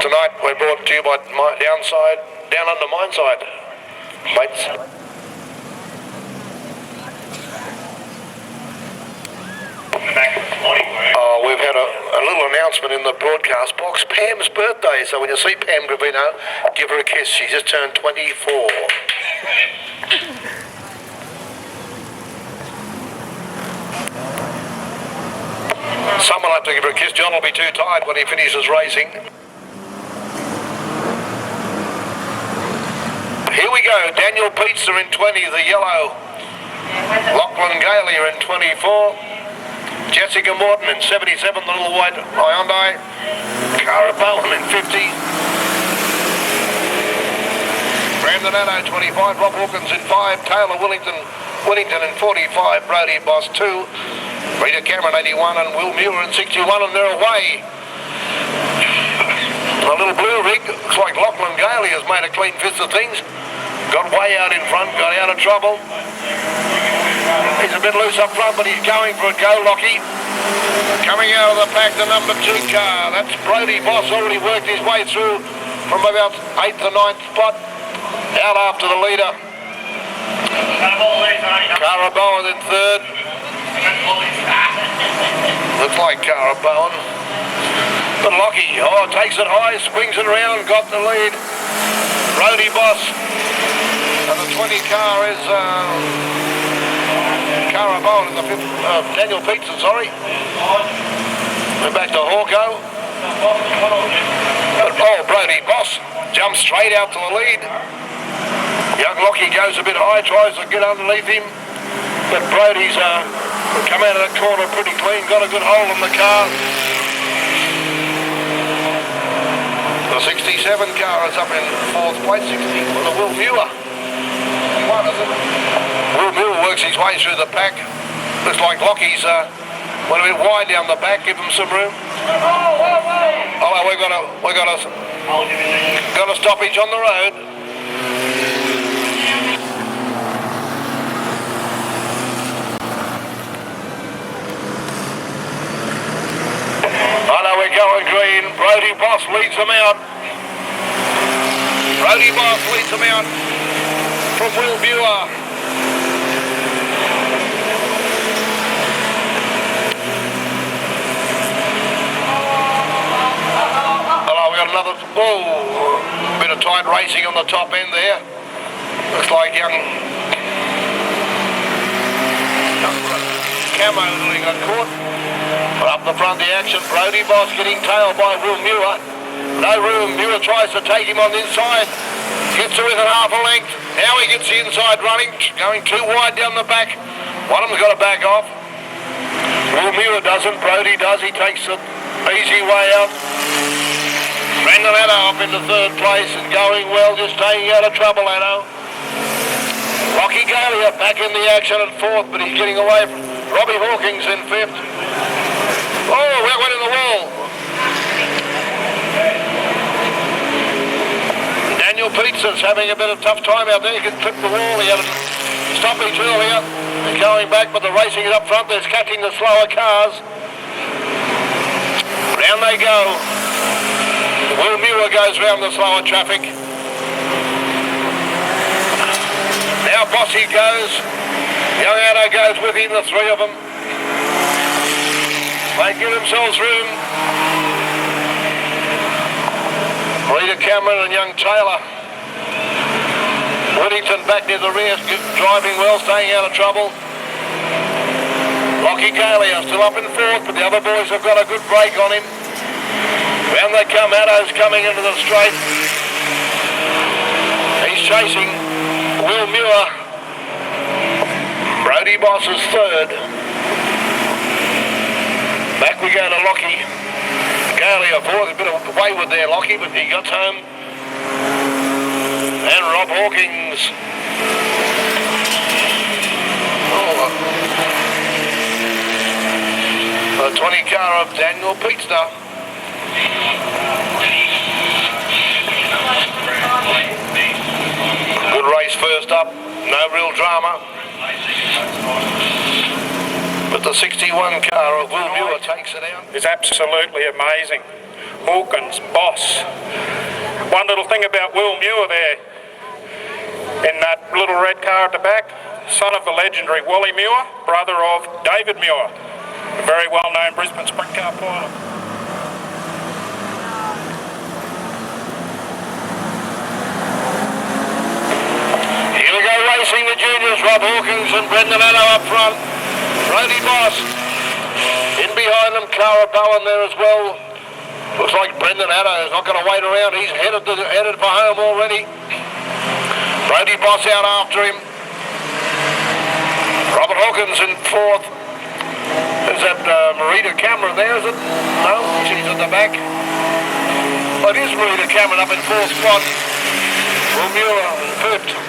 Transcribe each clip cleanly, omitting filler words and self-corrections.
Tonight we're brought to you by Down Under Mindside. Mates. Oh, we've had a little announcement in the broadcast box. Pam's birthday, so when you see Pam Gravino, give her a kiss. She just turned 24. Someone will have to give her a kiss. John will be too tired when he finishes racing. Here we go. Daniel Pizza in 20, the yellow. Lachlan Gailey in 24. Jessica Morton in 77, the little white Hyundai. Cara Bowen in 50. Brandon Addo 25. Rob Hawkins in 5. Taylor Willington in 45. Brody Boss 2. Rita Cameron 81 and Will Muir in 61, and they're away. A little blue rig. Looks like Lachlan Gailey has made a clean fist of things. Got way out in front, got out of trouble. He's a bit loose up front, but he's going for it. Go, Lockie. Coming out of the pack, the number 2 car. That's Brody Boss, already worked his way through from about 8th to 9th spot. Out after the leader. Cara Bowen in 3rd. Looks like Cara Bowen. But Lockie, takes it high, swings it around, got the lead. Brody Boss. And the 20 car is Cara Bowen in the 5th, Daniel Pizza, sorry. We're back to Hawko. But, Brody Boss jumps straight out to the lead. Young Lockie goes a bit high, tries to get underneath him. But Brody's come out of that corner pretty clean, got a good hold on the car. The 67 car is up in 4th place, 60 for the Will Muir. Will Muir works his way through the pack. Looks like Lockie's went a bit wide down the back, give him some room. Oh, we've got a stoppage on the road. We're going green. Brody Boss leads them out. Brody Boss leads them out from Will Muir. We got another bit of tight racing on the top end there. Looks like young Camo nearly got caught. But up the front, the action. Brody Boss getting tailed by Will Muir. No room. Muir tries to take him on the inside. Gets to within half a length. Now he gets the inside running. Going too wide down the back. One of them's got to back off. Will Muir doesn't. Brody does. He takes the easy way out. Brandon Addo up into 3rd place and going well. Just staying out of trouble, Addo. Lockie Gailey back in the action at 4th, but he's getting away from Robbie Hawkins in 5th. Oh, that went in the wall. Daniel Pizza's having a bit of tough time out there. He can clip the wall. He had a stoppage earlier. He's going back, but the racing is up front. They're catching the slower cars. Round they go. Will Muir goes round the slower traffic. Now Bossy goes. Young Addo goes with him, the 3 of them. They give themselves room. Rita Cameron and young Taylor. Whittington back near the rear, driving well, staying out of trouble. Lockie Gailey are still up in 4th, but the other boys have got a good break on him. Round they come, Addo's coming into the straight. He's chasing Will Muir. Brody Boss is 3rd. Back we go to Lockie. Gailey a 4th, a bit of wayward there, Lockie, but he got home. And Rob Hawkins. The 20 car of Daniel Pizza. Good race first up, no real drama. But the 61 car of Will Muir takes it out. It's absolutely amazing. Hawkins, Boss. One little thing about Will Muir there, in that little red car at the back, son of the legendary Wally Muir, brother of David Muir, a very well-known Brisbane sprint car pilot. Here we go racing the juniors, Rob Hawkins and Brendan Addo up front. Brody Boss in behind them, Clara Bowen there as well. Looks like Brendan Addo is not going to wait around. He's headed for home already. Brody Boss out after him. Robert Hawkins in fourth. Is that Marita Cameron there, is it? No, she's at the back. Well, it is Marita Cameron up in fourth spot. Will Muir in fifth.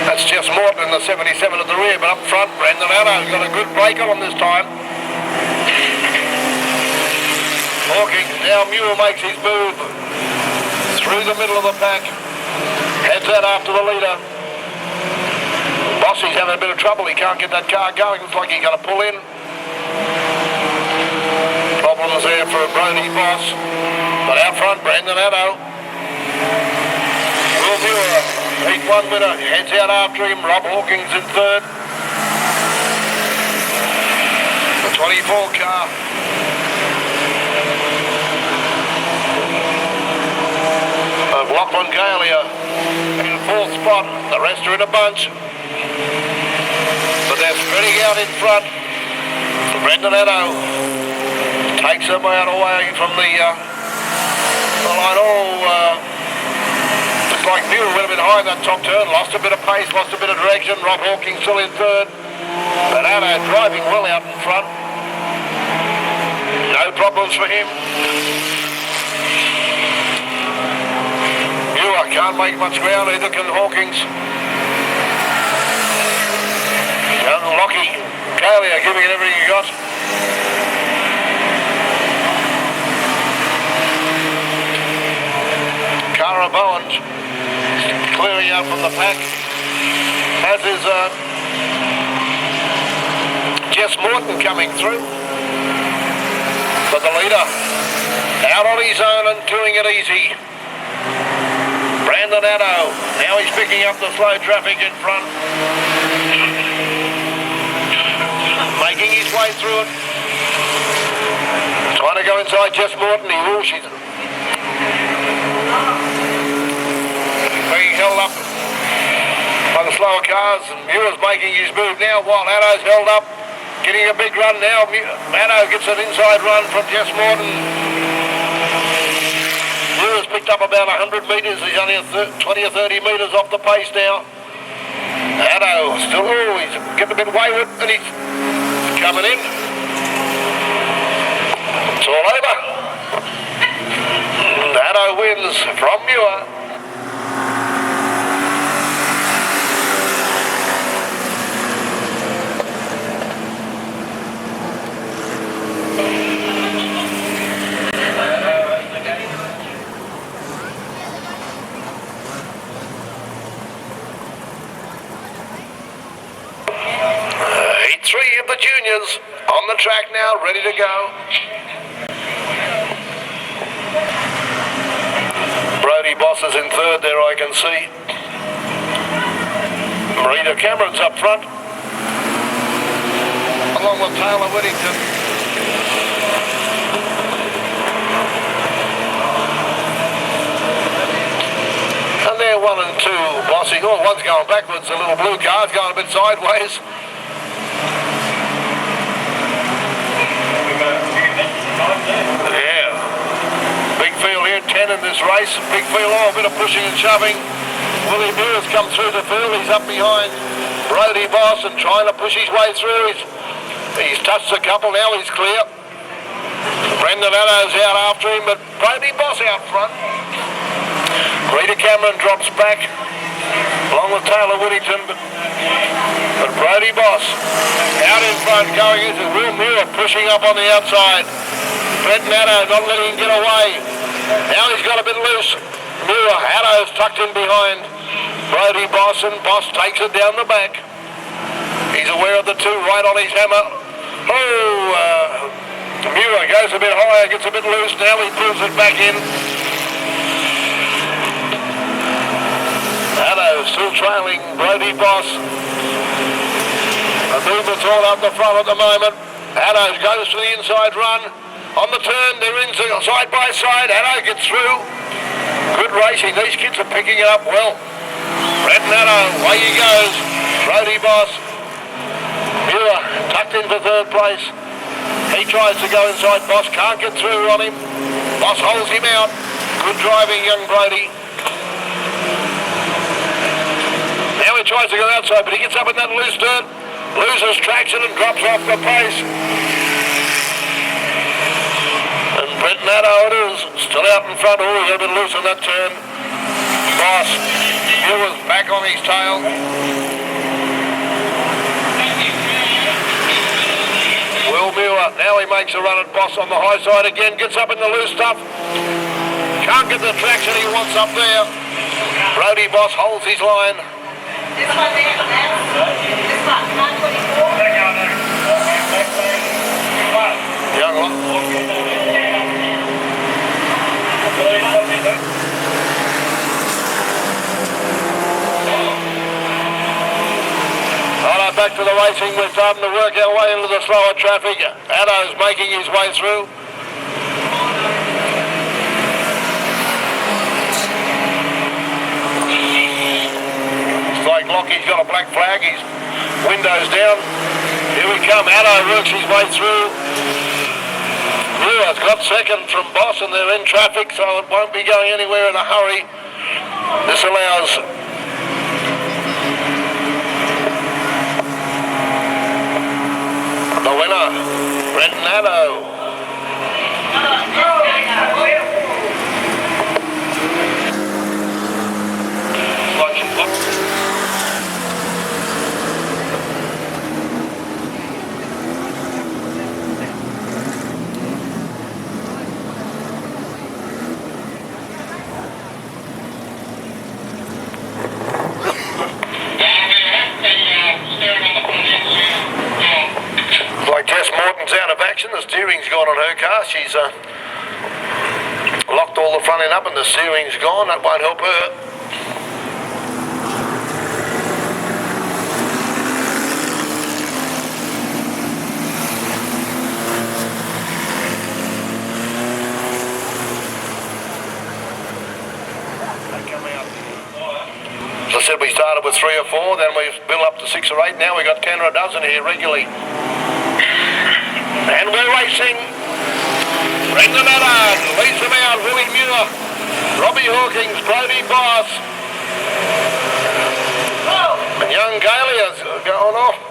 That's Jess Morton in the 77 at the rear, but up front, Brendan Addo's got a good break on this time. Hawkins, now Muir makes his move through the middle of the pack. Heads out after the leader. Bossy's having a bit of trouble, he can't get that car going, looks like he's going to pull in. Problems there for Brody Boss, but out front, Brendan Addo. Will Muir, Heat 1 winner, heads out after him. Rob Hawkins in third. The 24 car. Lachlan Galia in fourth spot. The rest are in a bunch. But they're spreading out in front. Brendan Addo takes them out away from the line. Like Muir went a bit high in that top turn, lost a bit of pace, lost a bit of direction. Rob Hawkins still in third, but Addo driving well out in front. No problems for him. Muir can't make much ground, either can Hawkins. Young Lockie Galia giving it everything he got. Cara Bowen clearing out from the pack, as is Jess Morton coming through. But the leader out on his own and doing it easy. Brendan Addo, now he's picking up the slow traffic in front. Making his way through it. Trying to go inside Jess Morton, he will, she's being held up by the slower cars, and Muir's making his move now while Addo's held up, getting a big run now. Addo gets an inside run from Jess Morton. Muir's picked up about 100 metres, he's only 20 or 30 metres off the pace now. Addo still, he's getting a bit wayward and he's coming in. It's all over. Addo wins from Muir. Three of the juniors on the track now, ready to go. Brody Boss is in third there, I can see. Marita Cameron's up front, along with Taylor Whittington. And they're 1 and 2 Bossy. Oh, one's going backwards, the little blue car's going a bit sideways. Yeah, big field here, 10 in this race. Big field, a bit of pushing and shoving. Willie Muir's come through the field, he's up behind Brody Boss and trying to push his way through. He's touched a couple, now he's clear. Brendan Addo's out after him, but Brody Boss out front. Rita Cameron drops back, along with Taylor Whittington, but Brody Boss out in front, going into Will Muir, pushing up on the outside. Brendan Addo not letting him get away. Now he's got a bit loose. Muir, Addo's tucked in behind. Brody Boss, and Boss takes it down the back. He's aware of the two right on his hammer. Muir goes a bit higher, gets a bit loose. Now he pulls it back in. Addo still trailing Brody Boss. The movement's all up the front at the moment. Addo goes to the inside run. On the turn, they're in side by side. Addo gets through. Good racing. These kids are picking it up well. Brenton Addo, away he goes. Brody Boss. Muir tucked in for third place. He tries to go inside. Boss can't get through on him. Boss holds him out. Good driving, young Brody. Now he tries to go outside, but he gets up in that loose dirt, loses traction and drops off the pace. And Brenton Addo it is, still out in front. Oh, he's a bit loose on that turn. Boss, Muir's back on his tail. Will Muir, now he makes a run at Boss on the high side again, gets up in the loose stuff. Can't get the traction he wants up there. Brody Boss holds his line. This one there, this one, 924. Young one. Alright, back to the racing. We're starting to work our way into the slower traffic. Addo's making his way through. It's like Lockie's got a black flag. His window's down. Here we come. Addo works his way through. Muir's got second from Boss, and they're in traffic, so it won't be going anywhere in a hurry. This allows the winner, Brenton Addo. Like Jess Morton's out of action, the steering's gone on her car. She's locked all the front end up and the steering's gone. That won't help her. As I said, we started with 3 or 4, then we've built up to 6 or 8. Now we've got 10 or a dozen here regularly. And we're racing. Brenton Addo leads them out. Willie Muir, Robbie Hawkins, Brody Boss. And young Galia's going off.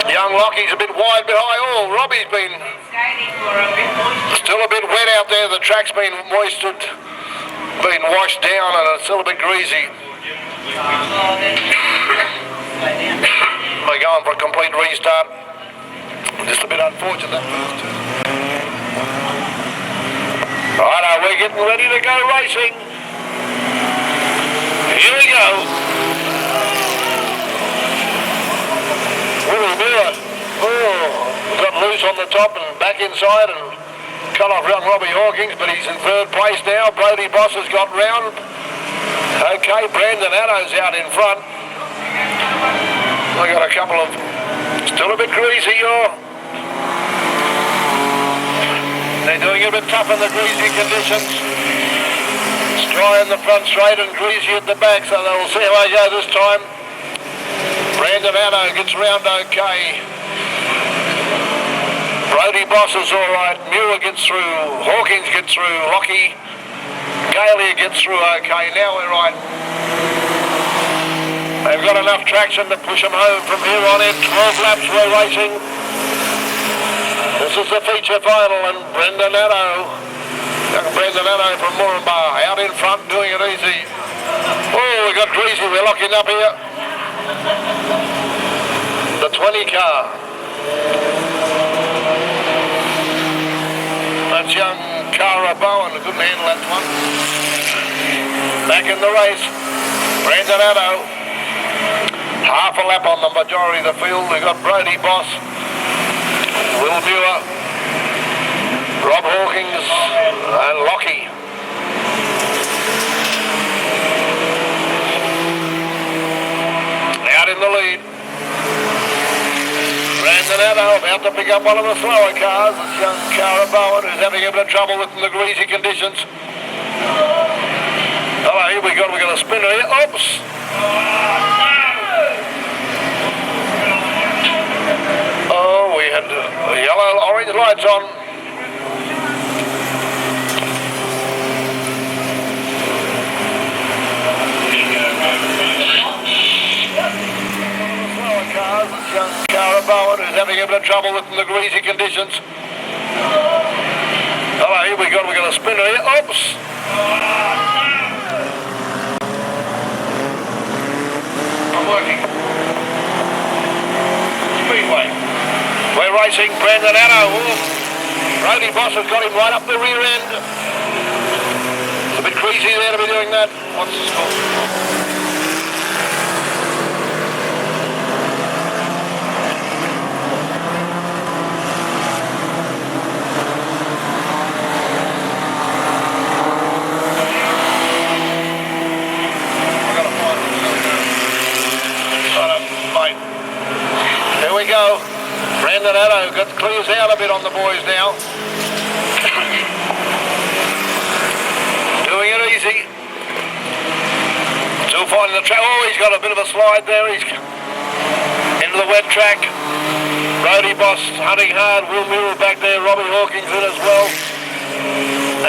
Young Lockie's a bit wide, bit high. Oh, Robbie's been still a bit wet out there. The track's been moistened, been washed down, and it's still a bit greasy. We're going for a complete restart. Just a bit unfortunate that first turn. Righto, we're getting ready to go racing. Here we go. Willie Muir, got loose on the top and back inside and cut off young Robbie Hawkins, but he's in third place now. Brody Boss has got round. Okay, Brenton Addo's out in front. I got a couple of, still a bit greasy, They're doing it a bit tough in the greasy conditions. It's dry in the front straight and greasy at the back, so they'll see how they go this time. Brenton Addo gets round okay. Brody Boss is all right. Muir gets through. Hawkins gets through. Lockie. Galia gets through okay. Now we're right. They've got enough traction to push them home from here on in. 12 laps we're racing. This is the feature final, and Brenton Addo, young Brenton Addo from Moranbah, out in front doing it easy. Oh, we got greasy. We're locking up here. The 20 car. That's young Cara Bowen, couldn't handle that one. Back in the race. Brandon Addo. Half a lap on the majority of the field. We've got Brody Boss, Will Muir, Rob Hawkins and Lockie. Out in the lead. Brandon Addo about to pick up one of the slower cars. It's young Cara Bowen who's having a bit of trouble with the greasy conditions. Oh, here we go. We've got a spinner here. Oops. Oh, we had yellow, orange lights on. Slower cars. It's young Cara Bowen who's having a bit of trouble with the greasy conditions. Oh, here we go. We've got a spinner here. Oops. Working. Speedway. We're racing Brandon Addo. Brody Boss has got him right up the rear end. It's a bit greasy there to be doing that. What's the score? Here we go. Brandon Addo clears out a bit on the boys now. Doing it easy. Still finding the track. Oh, he's got a bit of a slide there. He's into the wet track. Brody Boss hunting hard. Will Muir back there. Robbie Hawkins in as well.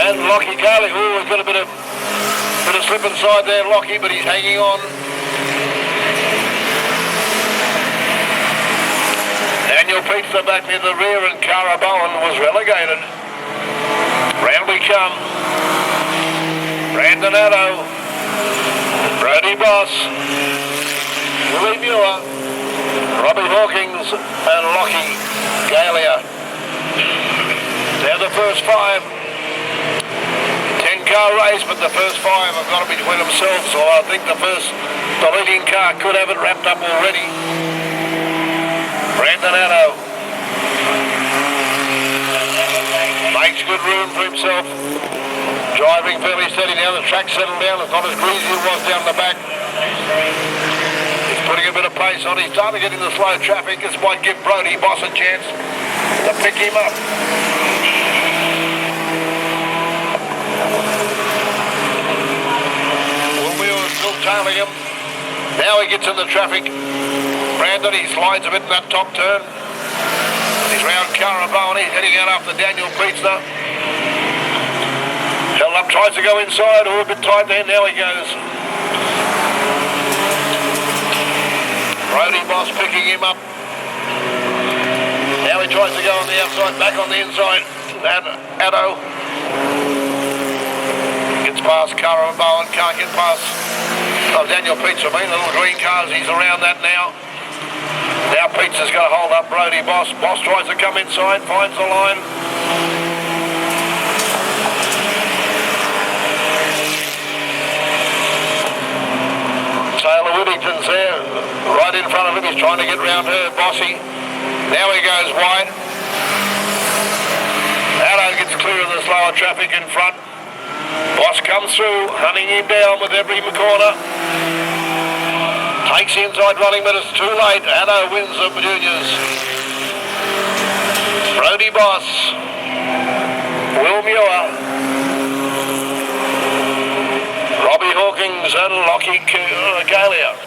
And Lockie Carley. Oh, he's got a bit of slip inside there, Lockie, but he's hanging on. Daniel Pizza back near the rear and Cara Bowen was relegated. Round we come. Brandon Addo, Brody Boss, Willie Muir, Robbie Hawkins and Lockie Galia. They're the first 5. 10-car race, but the first 5 have got to be between themselves, so I think the leading car could have it wrapped up already. Brandon Addo makes good room for himself, driving fairly steady now. The track's settled down. It's not as greasy as it was down the back. He's putting a bit of pace on. He's starting to get into slow traffic. This might give Brody Boss a chance to pick him up. Will Muir is still tailing him. Now he gets in the traffic. Brandon, he slides a bit in that top turn. He's round Cara Bowen. He's heading out after Daniel Pizza. Held up, tries to go inside. Oh, a bit tight there. Now he goes. Brody Boss picking him up. Now he tries to go on the outside, back on the inside. Addo gets past Cara Bowen, can't get past Daniel Pizza. The little green cars, he's around that now. Now Pizza's going to hold up Brody Boss. Boss tries to come inside, finds the line. Taylor Whittington's there, right in front of him. He's trying to get round her, Bossy. Now he goes wide. Addo gets clear of the slower traffic in front. Boss comes through, hunting him down with every corner. Takes the inside running, but it's too late. Addo wins the juniors. Brody Boss, Will Muir, Robbie Hawkins and Lockie Galia.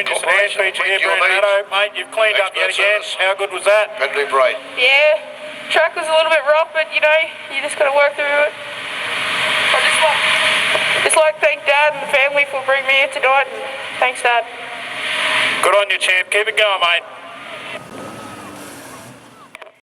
Junior Sedan feature here, Bernardo. Mate, you've cleaned up yet again. How good was that? Pedally bright. Yeah, track was a little bit rough, but you know, you just got to work through it. I just like thank Dad and the family for bringing me here tonight, and thanks Dad. Good on you, champ. Keep it going, mate.